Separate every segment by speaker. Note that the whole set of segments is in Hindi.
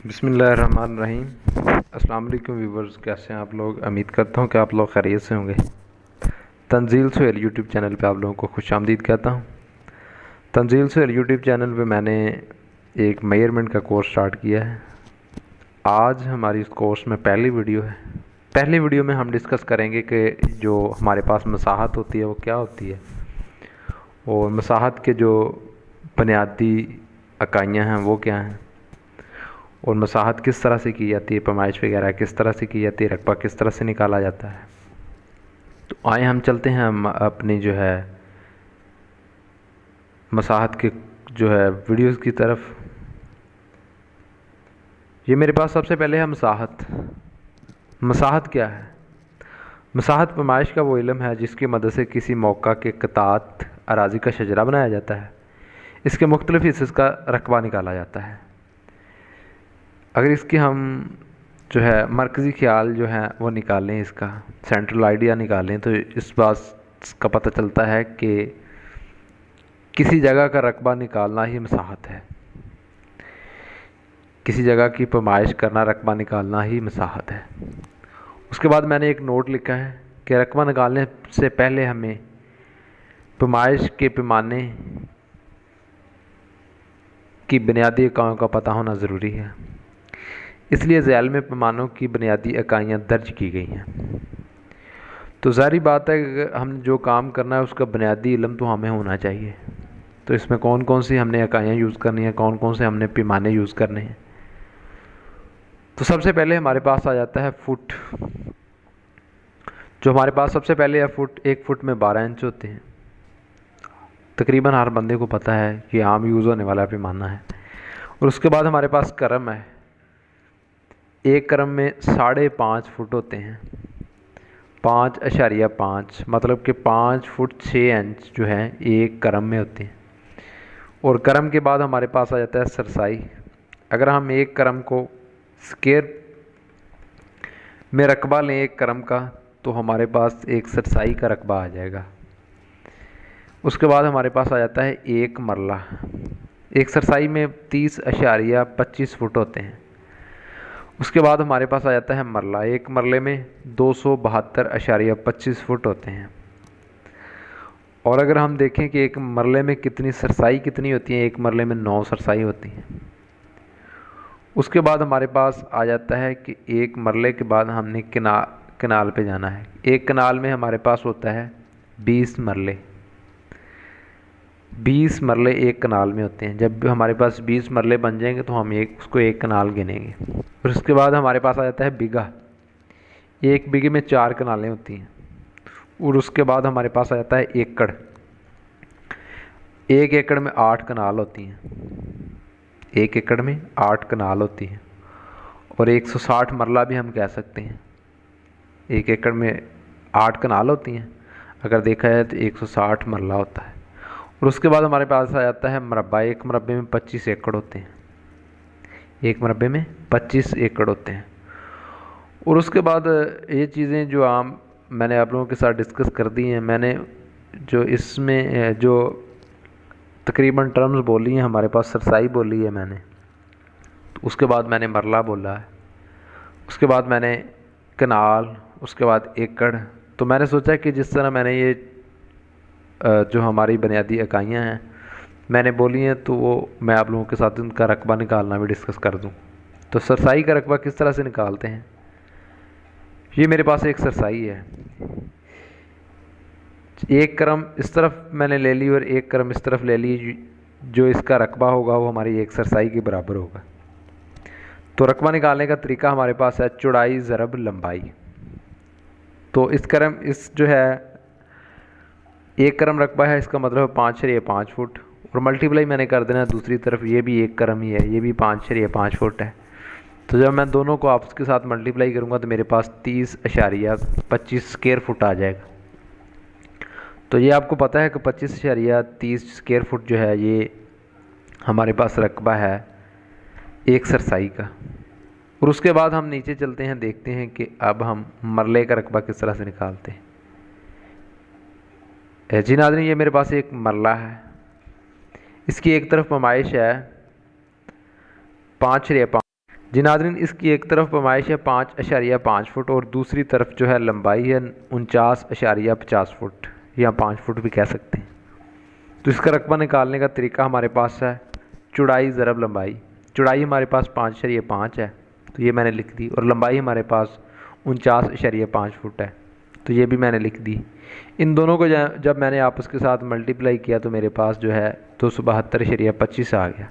Speaker 1: बिस्मिल्लाहिर्रहमानिर्रहीम। अस्सलाम वालेकुम व्यूवर्स, कैसे हैं आप लोग। उम्मीद करता हूं कि आप लोग खैरियत से होंगे। तंजील सुहेल यूट्यूब चैनल पे आप लोगों को खुशामदीद कहता हूं। तंजील सुहेल यूट्यूब चैनल पे मैंने एक मेजरमेंट का कोर्स स्टार्ट किया है। आज हमारी इस कोर्स में पहली वीडियो है। पहली वीडियो में हम डिस्कस करेंगे कि जो हमारे पास मसाहत होती है वो क्या होती है, और मसाहत के जो बुनियादी इकाइयाँ हैं वो क्या हैं, और मसाहत किस तरह से की जाती है, पैमाइश वगैरह किस तरह से की जाती है, रकबा किस तरह से निकाला जाता है। तो आए हम चलते हैं हम अपनी जो है मसाहत के जो है वीडियोस की तरफ। ये मेरे पास सबसे पहले है मसाहत। मसाहत क्या है? मसाहत पैमाइश का वो इल्म है जिसकी मदद से किसी मौका के क़िताअत अराज़ी का शजरा बनाया जाता है। इसके मुख्तलिफ़ हिस्से का रकबा निकाला जाता है। अगर इसकी हम जो है मरकज़ी ख्याल जो है वो निकालें, इसका सेंट्रल आइडिया निकालें, तो इस बात का पता चलता है कि किसी जगह का रकबा निकालना ही मसाहत है। किसी जगह की पैमाइश करना, रकबा निकालना ही मसाहत है। उसके बाद मैंने एक नोट लिखा है कि रकबा निकालने से पहले हमें पैमाइश के पैमाने की बुनियादी इकाइयों का पता होना ज़रूरी है। इसलिए ज़ैल में पैमानों की बुनियादी इकाइयाँ दर्ज की गई हैं। तो ज़ाहिर बात है कि हम जो काम करना है उसका बुनियादी इल्म तो हमें होना चाहिए। तो इसमें कौन कौन सी हमने इकाइयाँ यूज़ करनी है, कौन कौन से हमने पैमाने यूज़ करने हैं। तो सबसे पहले हमारे पास आ जाता है फुट। जो हमारे पास सबसे पहले है फुट। 1 फुट में 12 इंच होते हैं। तकरीबन हर बंदे को पता है कि आम यूज़ होने वाला पैमाना है। और उसके बाद हमारे पास करम है। एक करम में 5.5 फुट होते हैं। 5.5 मतलब कि 5 फुट 6 इंच जो है एक करम में होते हैं। और करम के बाद हमारे पास आ जाता है सरसाई। अगर हम एक करम को स्केयर में रकबा लें एक करम का, तो हमारे पास एक सरसाई का रकबा आ जाएगा। उसके बाद हमारे पास आ जाता है एक मरला। एक सरसाई में 30.25 फुट होते हैं। उसके बाद हमारे पास आ जाता है मरला। एक मरले में 272.25 फुट होते हैं। और अगर हम देखें कि एक मरले में कितनी सरसाई कितनी होती है, एक मरले में 9 सरसाई होती हैं। उसके बाद हमारे पास आ जाता है कि एक मरले के बाद हमने कनाल पे जाना है। एक कनाल में हमारे पास होता है 20 मरले। 20 मरले एक कनाल में होते हैं। जब हमारे पास 20 मरले बन जाएंगे तो हम उसको एक कनाल गिनेंगे। और उसके बाद हमारे पास आ जाता है बीघा। एक बीघे में 4 कनालें होती हैं। और उसके बाद हमारे पास आ जाता है एकड़। एक एकड़ में 8 कनाल होती हैं। एक एकड़ में 8 कनाल होती हैं। और 160 मरला भी हम कह सकते हैं। एक एकड़ में 8 कनाल होती हैं, अगर देखा जाए तो 160 मरला होता है। और उसके बाद हमारे पास आ जाता है मरबा। एक मरबे में 25 एकड़ होते हैं। एक मरबे में 25 एकड़ होते हैं। और उसके बाद ये चीज़ें जो आम मैंने आप लोगों के साथ डिस्कस कर दी हैं। मैंने जो इसमें जो तकरीबन टर्म्स बोली हैं, हमारे पास सरसाई बोली है मैंने, तो उसके बाद मैंने मरला बोला है, उसके बाद मैंने कनाल, उसके बाद एकड़। तो मैंने सोचा कि जिस तरह मैंने ये जो हमारी बुनियादी इकाइयाँ हैं मैंने बोली हैं, तो वो मैं आप लोगों के साथ उनका रकबा निकालना भी डिस्कस कर दूं। तो सरसाई का रकबा किस तरह से निकालते हैं, ये मेरे पास एक सरसाई है। एक करम इस तरफ मैंने ले ली और एक करम इस तरफ ले ली। जो इसका रकबा होगा वो हमारी एक सरसाई के बराबर होगा। तो रकबा निकालने का तरीका हमारे पास है चौड़ाई ज़रब लंबाई। तो इस जो है एक करम रकबा है, इसका मतलब 5.5 फुट। और मल्टीप्लाई मैंने कर देना दूसरी तरफ, ये भी एक करम ही है, ये भी 5.5 फुट है। तो जब मैं दोनों को आपस के साथ मल्टीप्लाई करूँगा तो मेरे पास 30.25 स्क्वायर फुट आ जाएगा। तो ये आपको पता है कि 25.30 स्क्वायर फुट जो है ये हमारे पास रकबा है एक सरसाई का। और उसके बाद हम नीचे चलते हैं, देखते हैं कि अब हम मरले का रकबा किस तरह से निकालते हैं। जी नाज़रीन, ये मेरे पास एक मरला है। इसकी एक तरफ पैमाइश है 5.5, जी नाज़रीन, इसकी एक तरफ पैमाइश है 5.5 फुट और दूसरी तरफ जो है लंबाई है 49.50 फुट या 5 फुट भी कह सकते हैं। तो इसका रकबा निकालने का तरीका हमारे पास है चौड़ाई ज़रब लंबाई। चौड़ाई हमारे पास 5.5 है, तो ये मैंने लिख दी, और लंबाई हमारे पास 49.5 फुट है, तो ये भी मैंने लिख दी। इन दोनों को जब मैंने आपस के साथ मल्टीप्लाई किया तो मेरे पास जो है 272.25 आ गया।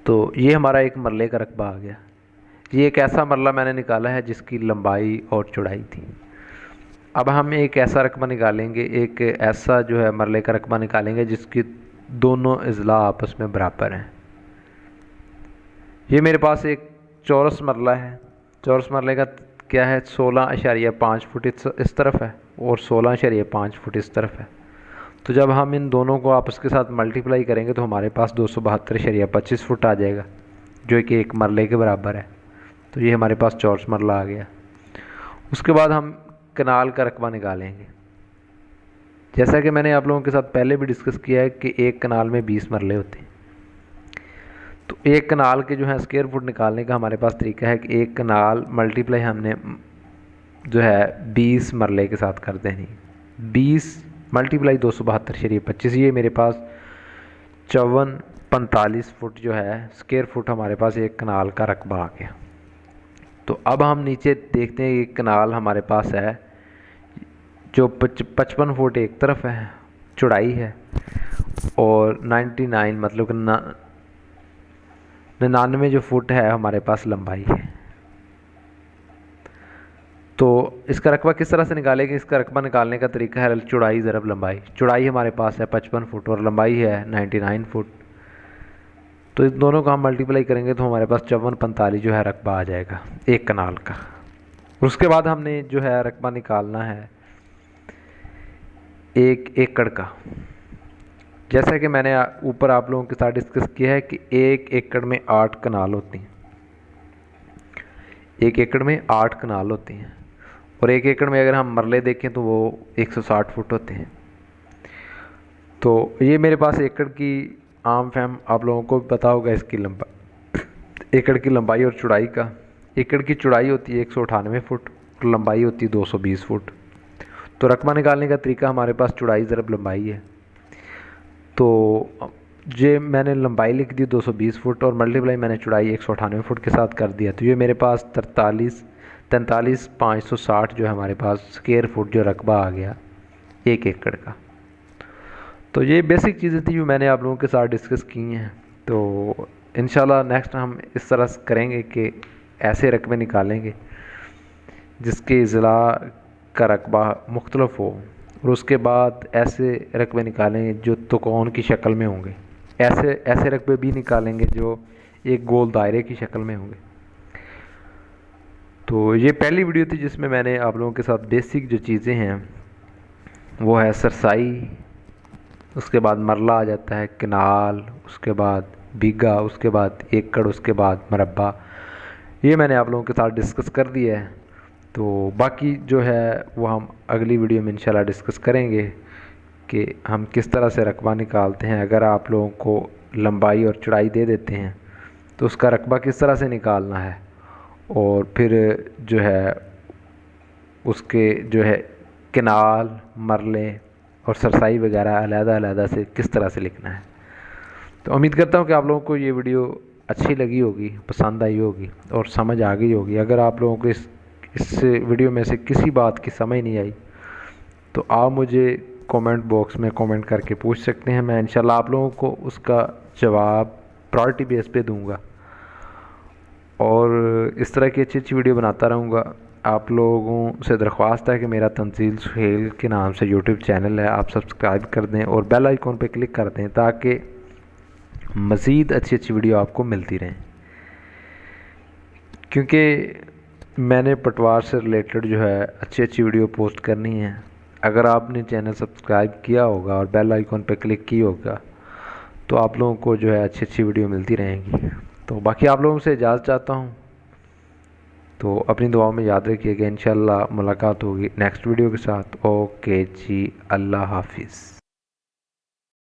Speaker 1: तो ये हमारा एक मरले का रकबा आ गया। ये एक ऐसा मरला मैंने निकाला है जिसकी लंबाई और चौड़ाई थी। अब हम एक ऐसा रकबा निकालेंगे, एक ऐसा जो है मरले का रकबा निकालेंगे जिसकी दोनों अज़ला आपस में बराबर हैं। ये मेरे पास एक चौरस मरला है। चौरस मरले का क्या है, 16.5 फुट इस तरफ है और 16.5 फुट इस तरफ है। तो जब हम इन दोनों को आपस के साथ मल्टीप्लाई करेंगे तो हमारे पास 272.25 फुट आ जाएगा, जो कि एक मरले के बराबर है। तो ये हमारे पास चौरस मरला आ गया। उसके बाद हम कनाल का रकबा निकालेंगे। जैसा कि मैंने आप लोगों के साथ पहले भी डिस्कस किया है कि एक कनाल में 20 मरले होते हैं। तो एक कनाल के जो है स्क्वायर फुट निकालने का हमारे पास तरीका है कि एक कनाल मल्टीप्लाई हमने जो है 20 मरले के साथ कर देनी। 20 मल्टीप्लाई 272.25, ये मेरे पास 54-45 फुट जो है स्क्वायर फुट हमारे पास एक कनाल का रकबा आ गया। तो अब हम नीचे देखते हैं एक कनाल हमारे पास है जो 55 फुट एक तरफ है चौड़ाई है और 99 मतलब 99 जो फुट है हमारे पास लंबाई है। तो इसका रकबा किस तरह से निकालेंगे? इसका रकबा निकालने का तरीका है चौड़ाई ज़रब लंबाई। चौड़ाई हमारे पास है 55 फुट और लंबाई है 99 फुट। तो इस दोनों को हम मल्टीप्लाई करेंगे तो हमारे पास 54-45 जो है रकबा आ जाएगा एक कनाल का। और उसके बाद हमने जो है रकबा निकालना है एक एकड़ का। जैसा कि मैंने ऊपर आप लोगों के साथ डिस्कस किया है कि एक एकड़ में 8 कनाल होती हैं। एक एकड़ में 8 कनाल होती हैं और एक एकड़ में अगर हम मरले देखें तो वो 160 फुट होते हैं। तो ये मेरे पास एकड़ की आम फहम आप लोगों को भी पता होगा इसकी लंबाई, एकड़ की लंबाई और चौड़ाई का। एकड़ की चौड़ाई होती है 198 फुट और लंबाई होती है 220 फुट। तो रकबा निकालने का तरीका हमारे पास चौड़ाई ज़रब लंबाई है। तो ये मैंने लंबाई लिख दी 220 फुट और मल्टीप्लाई मैंने चौड़ाई 198 फुट के साथ कर दिया। तो ये मेरे पास 43,560 जो है हमारे पास स्क्वायर फुट जो रकबा आ गया एक एकड़ का। तो ये बेसिक चीज़ें थी जो मैंने आप लोगों के साथ डिस्कस की हैं। तो इंशाल्लाह नेक्स्ट हम इस तरह से करेंगे कि ऐसे रकबे निकालेंगे जिसके ज़िला का रकबा मुख्तलफ हो और उसके बाद ऐसे रकबे निकालेंगे जो त्रिकोण की शक्ल में होंगे। ऐसे रकबे भी निकालेंगे जो एक गोल दायरे की शक्ल में होंगे। तो ये पहली वीडियो थी जिसमें मैंने आप लोगों के साथ बेसिक जो चीज़ें हैं वो है सरसाई, उसके बाद मरला आ जाता है, कनाल, उसके बाद बीघा, उसके बाद एकड़, उसके बाद मरबा। ये मैंने आप लोगों के साथ डिस्कस कर दिया है। तो बाकी जो है वो हम अगली वीडियो में इंशाल्लाह डिस्कस करेंगे कि हम किस तरह से रकबा निकालते हैं। अगर आप लोगों को लंबाई और चौड़ाई दे देते हैं तो उसका रकबा किस तरह से निकालना है और फिर जो है उसके जो है कनाल, मरले और सरसाई वगैरह अलग-अलग से किस तरह से लिखना है। तो उम्मीद करता हूँ कि आप लोगों को ये वीडियो अच्छी लगी होगी, पसंद आई होगी और समझ आ गई होगी। अगर आप लोगों को इस वीडियो में से किसी बात की समझ नहीं आई तो आप मुझे कमेंट बॉक्स में कमेंट करके पूछ सकते हैं। मैं इंशाल्लाह आप लोगों को उसका जवाब प्रायोरिटी बेस पे दूंगा और इस तरह की अच्छी वीडियो बनाता रहूँगा। आप लोगों से दरख्वास्त है कि मेरा तंजील सुहेल के नाम से यूट्यूब चैनल है, आप सब्सक्राइब कर दें और बेल आइकॉन पे क्लिक कर दें ताकि मज़ीद अच्छी वीडियो आपको मिलती रहें। क्योंकि मैंने पटवार से रिलेटेड जो है अच्छी वीडियो पोस्ट करनी है। अगर आपने चैनल सब्सक्राइब किया होगा और बेल आइकॉन पे क्लिक किया होगा तो आप लोगों को जो है अच्छी वीडियो मिलती रहेंगी। तो बाकी आप लोगों से इजाज़त चाहता हूँ। तो अपनी दुआओं में याद रखिएगा। इंशाल्लाह मुलाकात होगी नेक्स्ट वीडियो के साथ। ओके जी, अल्लाह हाफिज़।